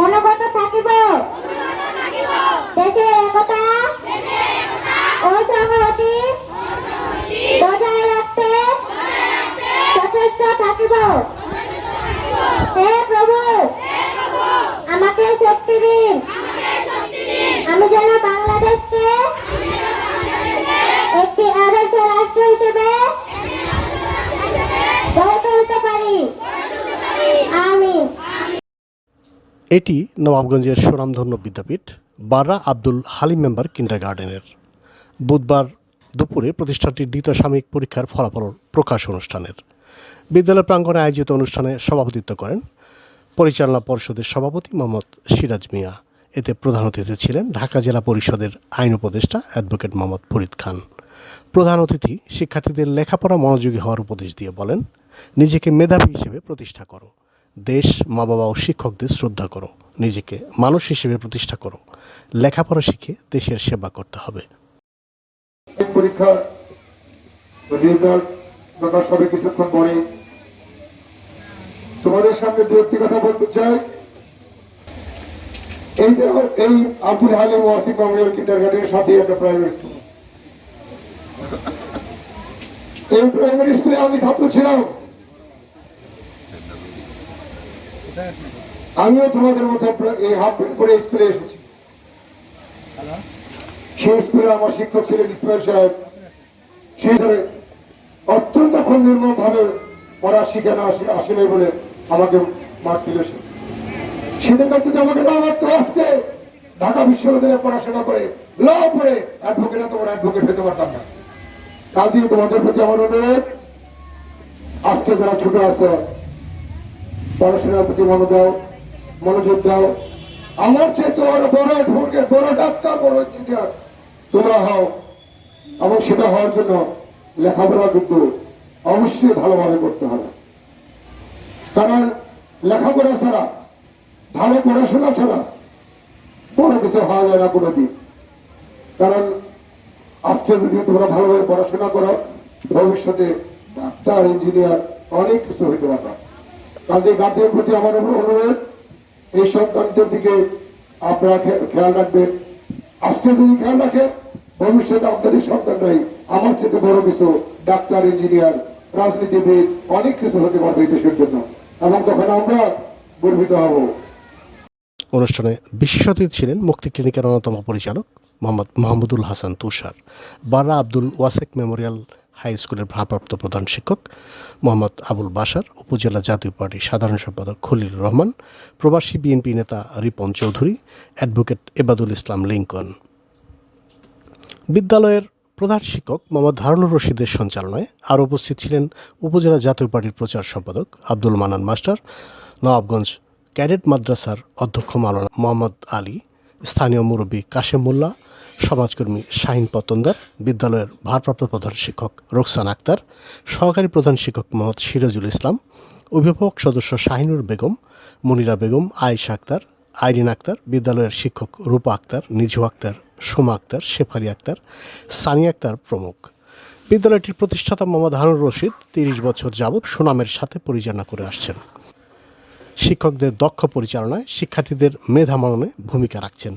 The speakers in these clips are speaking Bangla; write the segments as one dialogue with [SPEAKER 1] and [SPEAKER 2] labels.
[SPEAKER 1] অনুগত থাকিব দেশের একতা ও সংহতি বজায় রাখতে সচেষ্ট থাকিব। হে প্রভু, আমাকে শক্তি দিন, আমি যেন বাংলাদেশকে একটি আদর্শ রাষ্ট্র হিসেবে গড়ে তুলতে পারি। আমিন।
[SPEAKER 2] এটি নবাবগঞ্জের সুনামধন্য বিদ্যাপীঠ বাররা আব্দুল হালিম মেম্বার কিন্ডারগার্টেনের বুধবার দুপুরে প্রতিষ্ঠানটির দ্বিতীয় সাময়িক পরীক্ষার ফলাফল প্রকাশ অনুষ্ঠানের বিদ্যালয় প্রাঙ্গণে আয়োজিত অনুষ্ঠানে সভাপতিত্ব করেন পরিচালনা পর্ষদের সভাপতি মোহাম্মদ সিরাজ মিয়া। এতে প্রধান অতিথি ছিলেন ঢাকা জেলা পরিষদের আইন উপদেষ্টা অ্যাডভোকেট মোহাম্মদ ফরিদ খান। প্রধান অতিথি শিক্ষার্থীদের লেখাপড়া মনোযোগী হওয়ার উপদেশ দিয়ে বলেন, নিজেকে মেধাবী হিসেবে প্রতিষ্ঠা করো, দেশ, মা বাবা ও শিক্ষকদের শ্রদ্ধা করো, নিজেকে মানুষ হিসেবে প্রতিষ্ঠা করো, লেখাপড়া শিখে দেশের সেবা করতে হবে।
[SPEAKER 3] পরীক্ষার রেজাল্ট প্রকাশ হবে কিছুক্ষণ পরে। তোমাদের সামনে দু একটি কথা বলতে চাই। এই আব্দুল হালিম ওয়াসিফ মেমোরিয়াল কিন্ডারগার্টেনের সাথে একটা প্রাইমারি স্কুল। এই প্রাইমারি স্কুলে আমি ছাত্র ছিলাম। আমিও তোমাদের মতো এই হাফ প্যান্ট পরে স্কুলে এসেছি। সেই স্কুলে আমার শিক্ষক ছিলেন ইসমাইল সাহেব। সেই অত্যন্ত নির্মম ভাবে পড়া শিখে না আসলে বলে আমাকে মারছিল। সেটা যদি আমাকে না মারতো, আজকে ঢাকা বিশ্ববিদ্যালয়ে পড়াশোনা করে ল পড়ে অ্যাডভোকেট তোমার অ্যাডভোকেট হতে পারতাম না। কাজেই তোমাদের প্রতি আমার অনুরোধ, আজকে যারা ছোট আছে পড়াশোনার প্রতি মনোযোগ দাও। আমার চেয়ে তোমার বড় অ্যাডভোকেট, বড় ডাক্তার, বড় ইঞ্জিনিয়ার তোমরা হও, এবং সেটা হওয়ার জন্য লেখাপড়া কিন্তু অবশ্যই ভালোভাবে করতে হবে। কারণ লেখাপড়া ছাড়া, ভালো পড়াশোনা ছাড়া বড় কিছু হওয়া যায় না কোনোদিন। কারণ আজকে যদি তোমরা ভালোভাবে পড়াশোনা করো, ভবিষ্যতে ডাক্তার, ইঞ্জিনিয়ার অনেক কিছু হইতে পারবে। কাজে গার্জেনের প্রতি আমার অনুরোধ, এই সন্তানদের দিকে আপনারা খেয়াল রাখবেন। আজকে যদি খেয়াল রাখেন, ভবিষ্যতে আপনাদের সন্তানরাই আমার থেকে বড় কিছু ডাক্তার, ইঞ্জিনিয়ার, রাজনীতিবিদ অনেক কিছু হতে পারবে এই দেশের জন্য, এবং তখন আমরা গর্বিত হব।
[SPEAKER 2] অনুষ্ঠানে বিশেষ অতিথি ছিলেন মুক্তি ক্লিনিকের অন্যতম পরিচালক মোহাম্মদ মাহমুদুল হাসান তুষার, বাররা আব্দুল ওয়াসেক মেমোরিয়াল হাই স্কুলের ভারপ্রাপ্ত প্রধান শিক্ষক মোহাম্মদ আবুল বাশার, উপজেলা জাতীয় পার্টির সাধারণ সম্পাদক খলিল রহমান, প্রবাসী বিএনপি নেতা রিপন চৌধুরী, অ্যাডভোকেট এবাদুল ইসলাম লিঙ্কন। বিদ্যালয়ের প্রধান শিক্ষক মোহাম্মদ হারুনুর রশিদের সঞ্চালনায় আরও উপস্থিত ছিলেন উপজেলা জাতীয় পার্টির প্রচার সম্পাদক আব্দুল মান্নান মাস্টার, নবাবগঞ্জ ক্যাডেট মাদ্রাসার অধ্যক্ষ মাওলানা মোহাম্মদ আলী, স্থানীয় মুরব্বী কাশেম মোল্লা, সমাজকর্মী শাহিন পতনদার, বিদ্যালয়ের ভারপ্রাপ্ত প্রধান শিক্ষক রোকসান আক্তার, সহকারী প্রধান শিক্ষক মোহাম্মদ সিরাজুল ইসলাম, অভিভাবক সদস্য শাহিনুর বেগম, মনিরা বেগম, আয়েশা আক্তার, আইরিন আক্তার, বিদ্যালয়ের শিক্ষক রূপা আক্তার, নিঝু আক্তার, সোমা আক্তার, শেফালি আক্তার, সানি আক্তার প্রমুখ। বিদ্যালয়টির প্রতিষ্ঠাতা মোহাম্মদ হারুনুর রশিদ ৩০ বছর যাবৎ সুনামের সাথে পরিচালনা করে আসছেন। শিক্ষকদের দক্ষ পরিচালনায় শিক্ষার্থীদের মেধা মাননে ভূমিকা রাখছেন।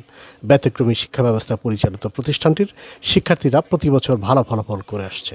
[SPEAKER 2] ব্যতিক্রমী শিক্ষা ব্যবস্থা পরিচালিত প্রতিষ্ঠানটির শিক্ষার্থীরা প্রতি বছর ভালো ফলাফল করে আসছে।